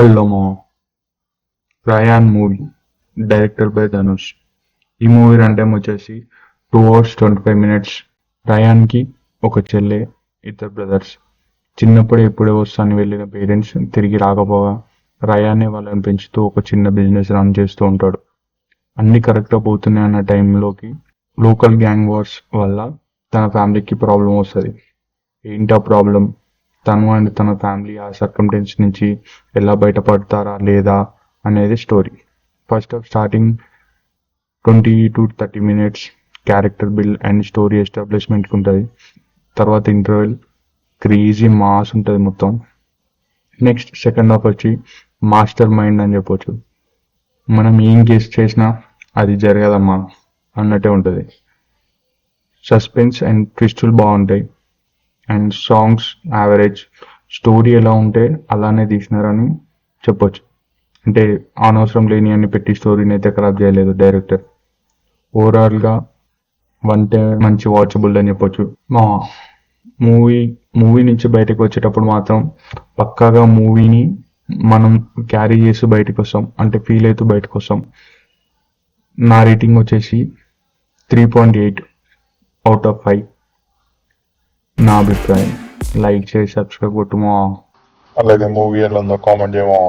Hello మా Raayan movie director by Dhanush. ఈ movie run time వచ్చేసి 2 hours 25 minutes. రయాన్కి ఒక చెల్లె, ఇద్దరు బ్రదర్స్. చిన్నప్పుడు ఎప్పుడో వస్తాను వెళ్ళిన పేరెంట్స్ తిరిగి రాకపోగా రయాన్నే వాళ్ళని పెంచుతూ ఒక చిన్న బిజినెస్ రన్ చేస్తూ ఉంటాడు. అన్ని కరెక్ట్గా పోతున్నాయి అన్న టైంలోకి లోకల్ గ్యాంగ్ వార్స్ వల్ల తన ఫ్యామిలీకి ప్రాబ్లం వస్తుంది. ఏంటి ఆ ప్రాబ్లం, తను అండ్ తన ఫ్యామిలీ ఆ సర్కమ్టెన్స్ నుంచి ఎలా బయటపడతారా లేదా అనేది story. First of starting 20 to 30 minutes character build and story ఎస్టాబ్లిష్మెంట్కి ఉంటుంది. తర్వాత ఇంటర్వెల్ క్రేజీ మాస్ ఉంటుంది మొత్తం. నెక్స్ట్ సెకండ్ హాఫ్ వచ్చి మాస్టర్ మైండ్ అని చెప్పొచ్చు. మనం ఏం చేసినా అది జరగదమ్మా అన్నట్టే ఉంటుంది. సస్పెన్స్ అండ్ ట్విస్టులు బాగుంటాయి అండ్ సాంగ్స్ యావరేజ్. స్టోరీ ఎలా ఉంటే అలానే తీసినారని చెప్పొచ్చు. అంటే అనవసరం లేని అన్ని పెట్టి స్టోరీని అయితే ఖరాబ్ చేయలేదు డైరెక్టర్. ఓవరాల్గా వన్ టైం మంచి వాచబుల్ అని చెప్పొచ్చు. మా మూవీ నుంచి బయటకు వచ్చేటప్పుడు మాత్రం పక్కాగా మూవీని మనం క్యారీ చేసి బయటకు వస్తాం, అంటే ఫీల్ అవుతూ బయటకు వస్తాం. నా రేటింగ్ వచ్చేసి 3.8/5. నా అభిప్రాయం. లైక్ చేసి సబ్స్క్రైబ్ కొట్టుమా. అలాగే మూవీ ఎలా ఉందో కామెంట్ చేయమా.